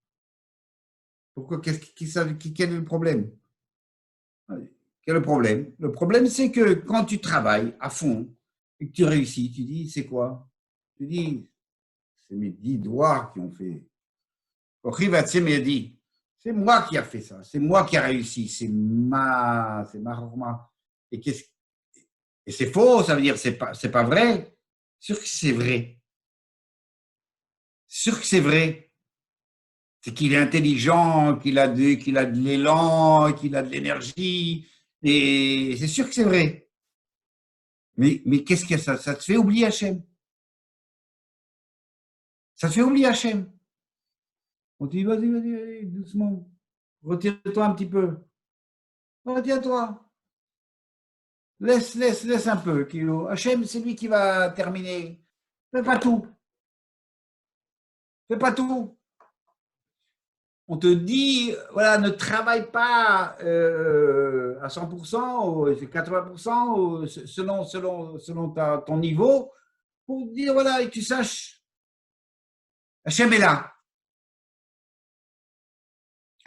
A: Pourquoi, quel est le problème? Quel est le problème? Le problème, c'est que quand tu travailles à fond et que tu réussis, tu dis, c'est quoi? Tu dis, c'est mes 10 doigts qui ont fait. C'est moi qui a fait ça, c'est moi qui a réussi, c'est ma. Et c'est faux, ça veut dire c'est pas vrai. Sûr que c'est vrai. Sûr que c'est vrai. C'est qu'il est intelligent, qu'il a de l'élan, qu'il a de l'énergie. Et c'est sûr que c'est vrai. Mais qu'est-ce que ça te fait oublier Hachem. Ça te fait oublier Hachem. On te dit, vas-y, doucement. Retire-toi un petit peu. Retire-toi. Laisse un peu, Kilo. Hachem, c'est lui qui va terminer. Fais pas tout. Fais pas tout. On te dit, voilà, ne travaille pas à 100% ou 80% ou selon ton niveau pour dire, voilà, et que tu saches, Hachem est là.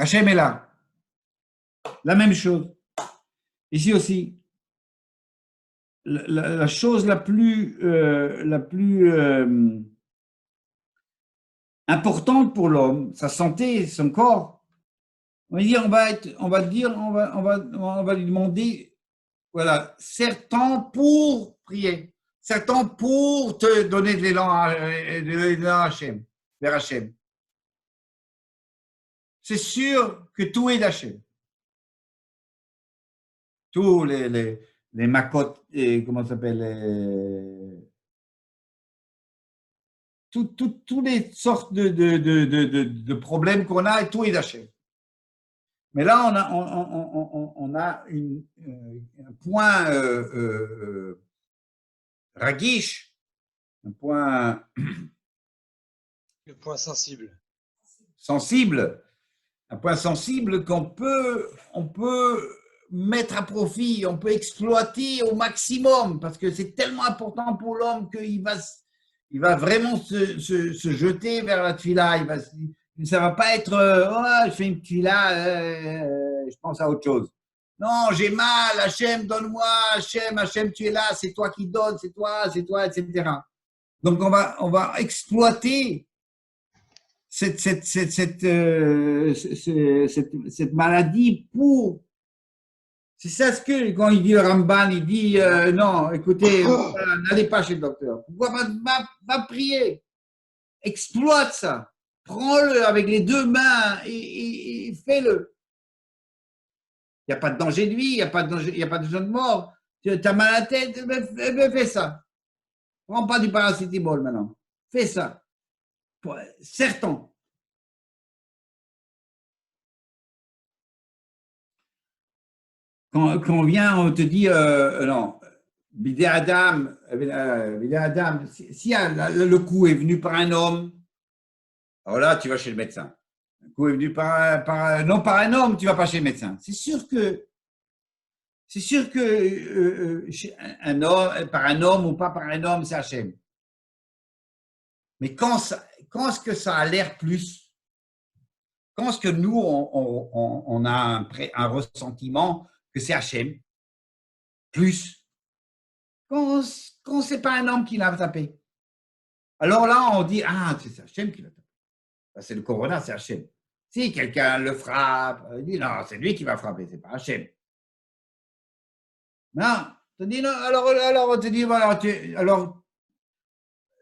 A: Hachem est là. La même chose. Ici aussi. La chose la plus importante pour l'homme, sa santé, son corps, on va lui demander, voilà, serre-temps pour prier. Serre-temps pour te donner de l'élan à Hachem, vers Hachem. C'est sûr que tout est d'Hachem. Tous les macotes, et comment ça s'appelle, toutes les sortes de problèmes qu'on a, et tout est d'Hachem. Mais là, on a un point raguiche, un point
D: Le point sensible.
A: sensible, un point sensible on peut mettre à profit, on peut exploiter au maximum, parce que c'est tellement important pour l'homme qu'il va vraiment se jeter vers la tefila. Ça ne va pas être oh, je fais une tefila, je pense à autre chose. Non, j'ai mal, Hachem, donne-moi, Hachem, tu es là, c'est toi qui donnes, c'est toi, etc. Donc on va exploiter cette maladie pour. C'est ça ce que, quand il dit le Ramban, il dit non, écoutez, n'allez pas chez le docteur. Pourquoi va prier? Exploite ça. Prends-le avec les deux mains et fais-le. Il n'y a pas de danger de vie, il n'y a pas de danger de mort. Tu as mal à la tête, fais ça. Prends pas du paracétamol maintenant. Fais ça. Certain. Quand on vient, on te dit non, Bidé Adam, si le coup est venu par un homme, alors là, tu vas chez le médecin. Le coup est venu non par un homme, tu ne vas pas chez le médecin. C'est sûr que par un homme ou pas par un homme, c'est Hachem. Mais quand est-ce que ça a l'air plus? Quand est-ce que nous, on a un ressentiment que c'est Hachem plus? Quand c'est pas un homme qui l'a tapé. Alors là, on dit, ah, c'est Hachem qui l'a tapé. C'est le corona, c'est Hachem. Si quelqu'un le frappe, il dit, non, c'est lui qui va frapper, c'est pas Hachem. Non, tu dis, non, alors on te dit, voilà, alors,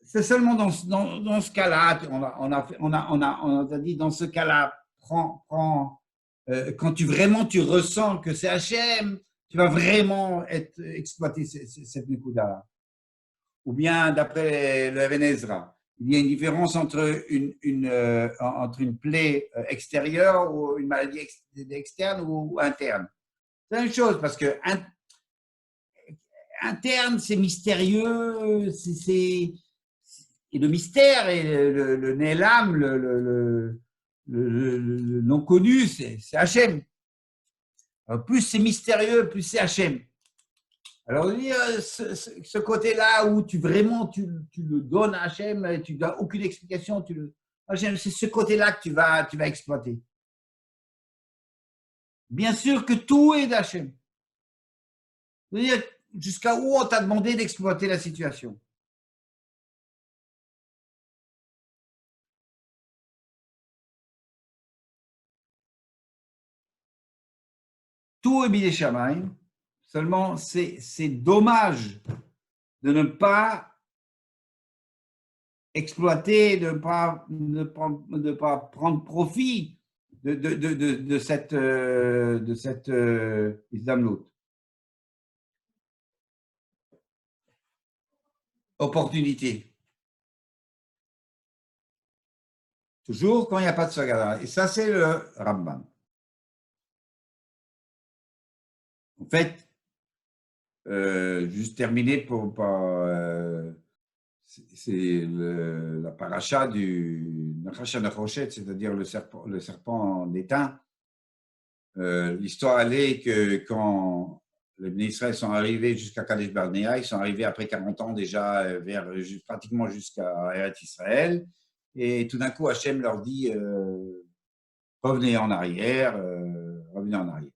A: c'est seulement dans ce cas-là, on a dit, dans ce cas-là, quand tu ressens que c'est Hachem, tu vas vraiment exploiter cette nekuda-là. Ou bien, d'après le Even Ezra, il y a une différence entre une plaie extérieure ou une maladie externe ou interne. C'est la même chose, parce que interne, c'est mystérieux, et le mystère et le Nélam, le non connu, c'est Hachem. Alors, plus c'est mystérieux, plus c'est Hachem. Alors, ce côté-là où tu le donnes à Hachem, et tu n'as aucune explication, c'est ce côté-là que tu vas exploiter. Bien sûr que tout est d'Hachem. C'est-à-dire, jusqu'à où on t'a demandé d'exploiter la situation. Tout est bidé Shamaïm. Seulement, c'est dommage de ne pas exploiter, de ne pas prendre profit de cette Islamlout. Opportunité. Toujours quand il n'y a pas de sagada. Et ça, c'est le Ramban. En fait, juste terminer c'est la paracha du Nachash Nachoshet, c'est-à-dire le serpent d'étain. L'histoire allait que quand les Bnei Israël sont arrivés jusqu'à Kadesh Barnea, ils sont arrivés après 40 ans déjà pratiquement jusqu'à Eretz Israël. Et tout d'un coup, Hachem leur dit revenez en arrière, revenez en arrière.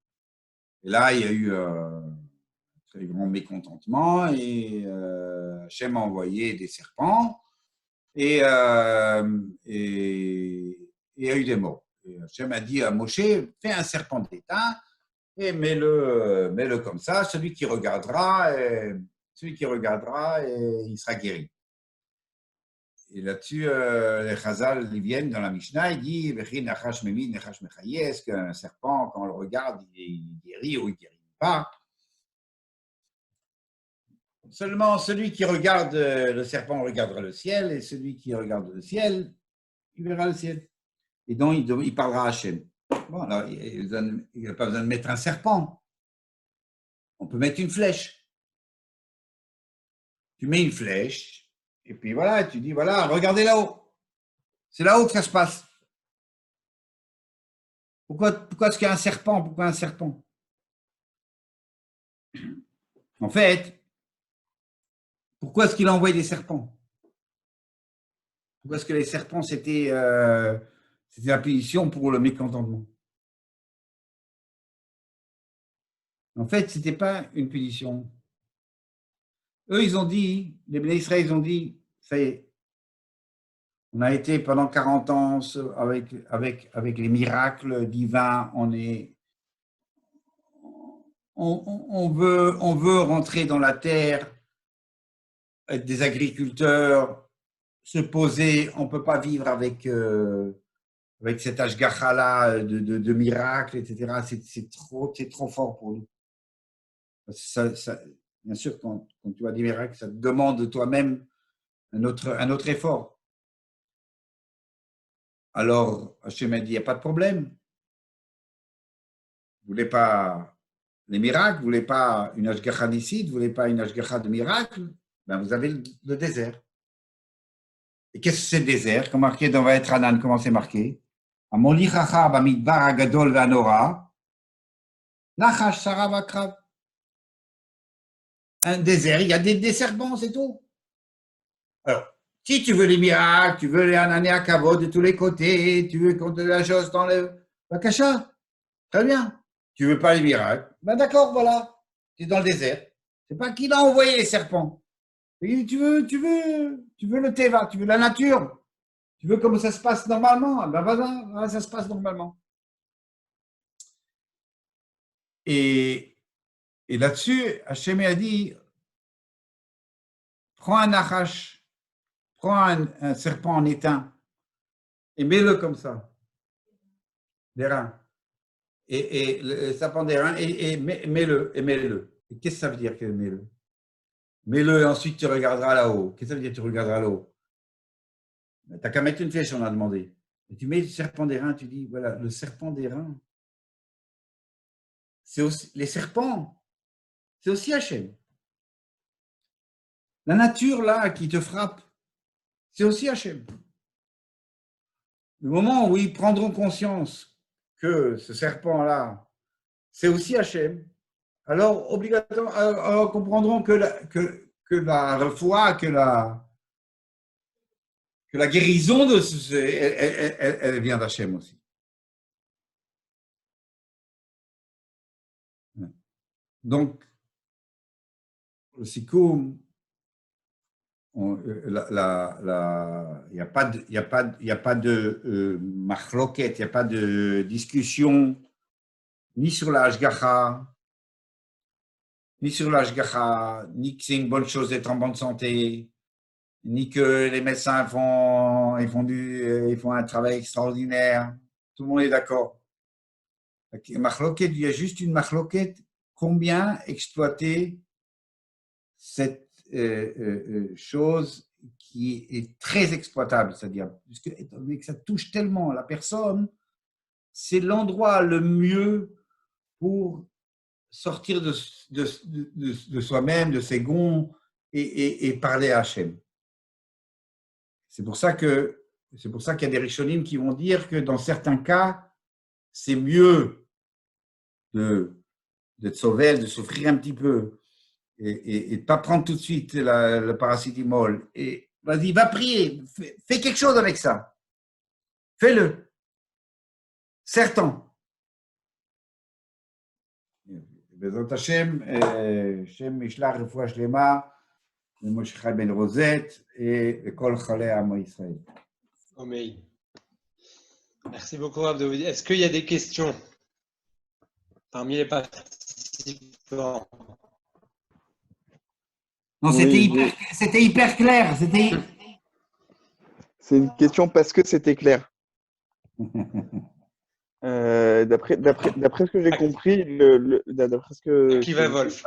A: Et là, il y a eu très grand mécontentement et Hachem a envoyé des serpents et il y a eu des morts. Et Hachem a dit à Moshe, fais un serpent d'étain et mets-le comme ça. Celui qui regardera, il sera guéri. Et là-dessus, les Chazal, ils viennent dans la Mishnah, ils disent est-ce qu'un serpent, quand on le regarde, il guérit ou il ne guérit pas? Seulement celui qui regarde le serpent regardera le ciel, et celui qui regarde le ciel, il verra le ciel. Et donc, il parlera à Hachem. Bon, alors, il n'a pas besoin de mettre un serpent. On peut mettre une flèche. Tu mets une flèche, et puis voilà, tu dis, voilà, regardez là-haut. C'est là-haut que ça se passe. Pourquoi est-ce qu'il y a un serpent? Pourquoi un serpent? En fait, pourquoi est-ce qu'il a envoyé des serpents? Pourquoi est-ce que les serpents, c'était la punition pour le mécontentement? En fait, ce n'était pas une punition. Eux, ils ont dit, les Béné Israël, ils ont dit, ça y est, on a été pendant 40 ans avec les miracles divins, on veut rentrer dans la terre, être des agriculteurs, se poser, on ne peut pas vivre avec cet ashgacha-là de miracles, etc. C'est trop fort pour nous. Bien sûr, quand tu as des miracles, ça te demande de toi-même un autre effort. Alors, Hachem a dit, il n'y a pas de problème. Vous ne voulez pas les miracles, vous ne voulez pas une ashgacha d'ici, vous ne voulez pas une ashgacha de miracle, ben vous avez le désert. Et qu'est-ce que c'est le désert? Comme marqué dans Vaet Ranan, comment c'est marqué? Amolichacha bamidbar agadol ve'anora, nachash sara vakrav. Un désert, il y a des serpents, c'est tout. Alors, si tu veux les miracles, tu veux les ananéa kavod de tous les côtés, tu veux qu'on te la chose dans le Bakasha, très bien. Tu veux pas les miracles, ben d'accord, voilà. Tu es dans le désert. C'est pas qui l'a envoyé les serpents. Et tu veux le teva, tu veux la nature. Tu veux comment ça se passe normalement, ben voilà, ça se passe normalement. Et là-dessus, Hachem a dit, prends un nachash, prends un serpent en étain et mets-le comme ça, des reins. Et le serpent des reins, et mets-le. Et qu'est-ce que ça veut dire que mets-le? Mets-le et ensuite tu regarderas là-haut. Qu'est-ce que ça veut dire tu regarderas là-haut? Tu n'as qu'à mettre une flèche, on a demandé. Et tu mets le serpent des reins, tu dis, voilà, le serpent des reins, c'est aussi, les serpents, c'est aussi Hachem. La nature, là, qui te frappe, c'est aussi Hachem. Le moment où ils prendront conscience que ce serpent-là, c'est aussi Hachem, alors obligatoirement, alors comprendront que la foi, que la guérison, elle vient d'Hachem aussi. Donc, le sikoum, il n'y a pas de machloket, il n'y a pas de discussion ni sur la hashgacha, ni que c'est une bonne chose d'être en bonne santé, ni que les médecins font un travail extraordinaire. Tout le monde est d'accord. Machloket, il y a juste une machloket. Combien exploiter cette chose qui est très exploitable, c'est-à-dire, puisque étant donné que ça touche tellement la personne, c'est l'endroit le mieux pour sortir de soi-même, de ses gonds et parler à Hachem. C'est pour ça qu'il y a des Rishonim qui vont dire que dans certains cas, c'est mieux d'être sauvé, de souffrir un petit peu et de ne pas prendre tout de suite le paracétamol. Et vas-y, va prier, fais quelque chose avec ça. Fais-le. Certain. Bezrat Hashem, Hashem Yishlach Refoua Shlema, Moshe Chai Ben Rosette et Kol Chalei Amo Israël.
D: Amen. Merci beaucoup, Abdou. Est-ce qu'il y a des questions? Parmi les participants.
A: Non,
E: Oui,
A: c'était hyper clair.
E: c'est une question parce que c'était clair. D'après ce que j'ai compris, d'après ce que
D: Qui va Wolf?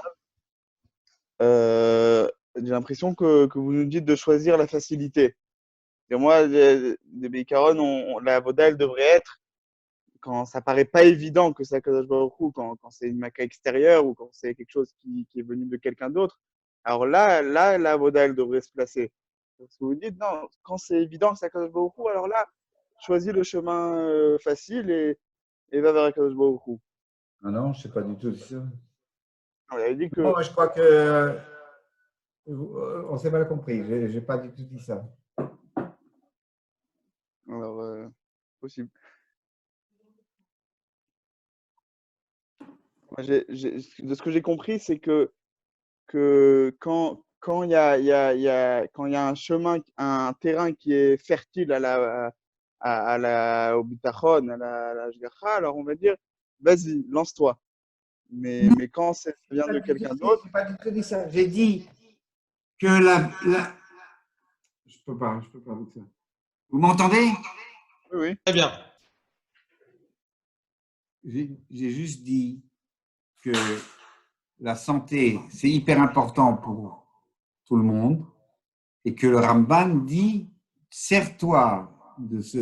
E: j'ai l'impression que vous nous dites de choisir la facilité. Et moi, les Beikaron, la Avoda, elle devrait être quand ça paraît pas évident que c'est Akadosh Baruch Hu, quand c'est une maca extérieure ou quand c'est quelque chose qui est venu de quelqu'un d'autre. Alors là, la Avoda, elle devrait se placer. Parce que vous dites, non, quand c'est évident que c'est Akadosh Baruch Hu, alors là, choisis le chemin facile et va vers Akadosh Baruch Hu.
A: Ah non, je ne sais pas du tout ça.
E: On avait dit que.
A: Non, je crois que on s'est mal compris. Je n'ai pas du tout dit ça.
E: Alors, possible. De ce que j'ai compris, c'est que quand il y a, quand il y a un chemin, un terrain qui est fertile au bitachon, à la shgacha, alors on va dire, vas-y, lance-toi. Mais quand ça vient de quelqu'un d'autre.
A: Je n'ai pas du tout dit ça. J'ai dit que je peux pas avec ça. Vous m'entendez?
E: Oui, oui.
D: Très bien.
A: J'ai juste dit que la santé, c'est hyper important pour tout le monde et que le Ramban dit, sers-toi de ce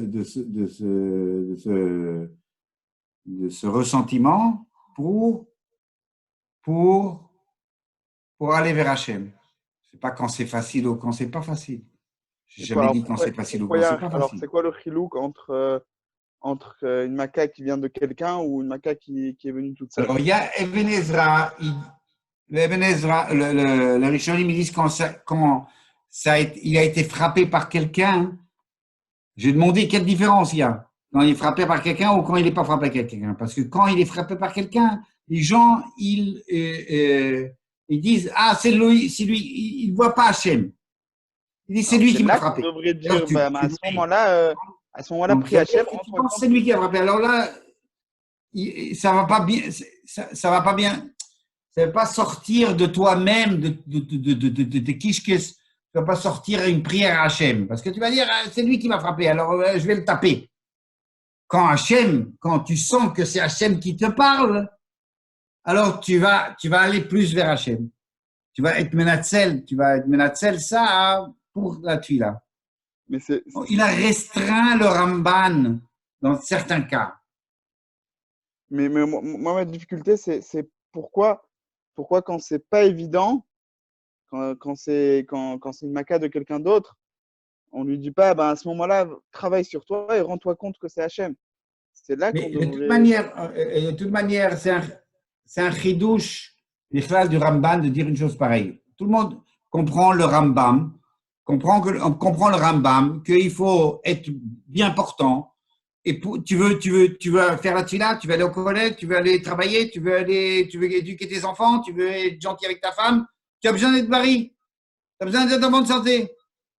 A: ressentiment pour aller vers Hachem. C'est pas quand c'est facile ou quand c'est pas facile. J'ai jamais dit quand c'est facile ou quand c'est pas
E: Alors,
A: facile.
E: c'est quoi le chilouk entre une maca qui vient de quelqu'un ou une maca qui est venue toute seule?
A: Alors, il y a Even Ezra, le Rishonim, ils disent quand il a été frappé par quelqu'un. J'ai demandé quelle différence il y a quand il est frappé par quelqu'un ou quand il n'est pas frappé par quelqu'un. Parce que quand il est frappé par quelqu'un, les gens, ils disent, ah, c'est lui, il ne voit pas Hachem. Il dit, c'est lui qui m'a frappé.
E: On devrait dire,
A: Alors,
E: à ce moment-là, prie Hachem.
A: Tu penses c'est lui qui a frappé. Alors là, ça va pas bien, ça va pas bien. Ça ne va pas sortir de toi-même, de Kishkes. Tu ne vas pas sortir une prière à Hachem. Parce que tu vas dire, c'est lui qui m'a frappé, alors je vais le taper. Quand tu sens que c'est Hachem qui te parle, alors tu vas aller plus vers Hachem. Tu vas être menatzel ça pour la tuila. Il a restreint le Ramban dans certains cas.
E: Mais moi, ma difficulté, c'est pourquoi quand c'est pas évident, quand c'est une maca de quelqu'un d'autre, on lui dit pas, à ce moment-là, travaille sur toi et rends-toi compte que c'est Hachem. C'est là qu'on devrait.
A: De toute manière, c'est un chidouche du Ramban de dire une chose pareille. Tout le monde comprend le Rambam, comprend le Rambam, qu'il faut être bien portant. Et tu veux faire la tfila, tu veux aller au collège, tu veux aller travailler, tu veux éduquer tes enfants, tu veux être gentil avec ta femme, tu as besoin d'être bari, tu as besoin d'être en bonne santé.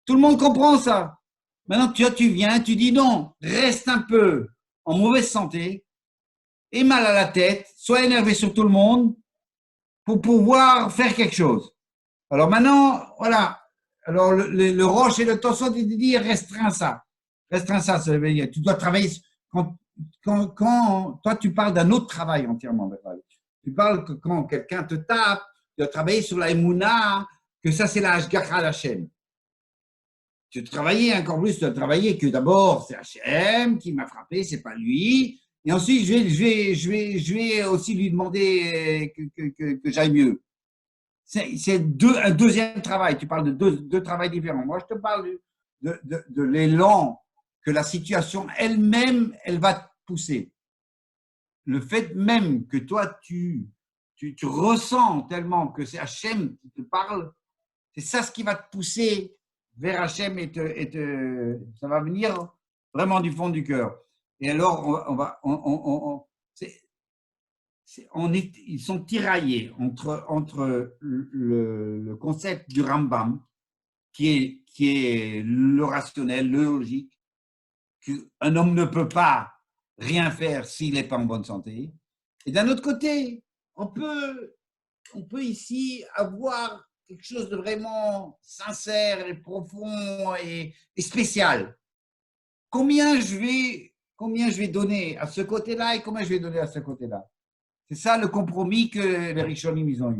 A: Tout le monde comprend ça. Maintenant, tu viens, tu dis non, reste un peu en mauvaise santé et mal à la tête, sois énervé sur tout le monde pour pouvoir faire quelque chose. Alors maintenant, voilà. Alors le Roche et le Tosot, il dit restreins ça. Ça veut dire tu dois travailler. Quand toi, tu parles d'un autre travail entièrement. Tu parles que quand quelqu'un te tape, tu dois travailler sur la Emouna, que ça, c'est la Hashgacha d'Hachem. Tu dois travailler encore plus, tu dois travailler que d'abord, c'est Hachem qui m'a frappé, c'est pas lui. Et ensuite, je vais aussi lui demander que j'aille mieux. C'est un deuxième travail. Tu parles de deux travails différents. Moi, je te parle de l'élan que la situation elle-même, elle va te pousser. Le fait même que toi, tu ressens tellement que c'est Hachem qui te parle, c'est ça ce qui va te pousser vers Hachem et ça va venir vraiment du fond du cœur. Et alors, ils sont tiraillés entre le concept du Rambam, qui est le rationnel, le logique, qu'un homme ne peut pas rien faire s'il n'est pas en bonne santé, Et d'un autre côté, on peut ici avoir quelque chose de vraiment sincère et profond et spécial. Combien je vais donner à ce côté-là et combien je vais donner à ce côté-là. C'est ça le compromis que les Rishonim ils ont eu.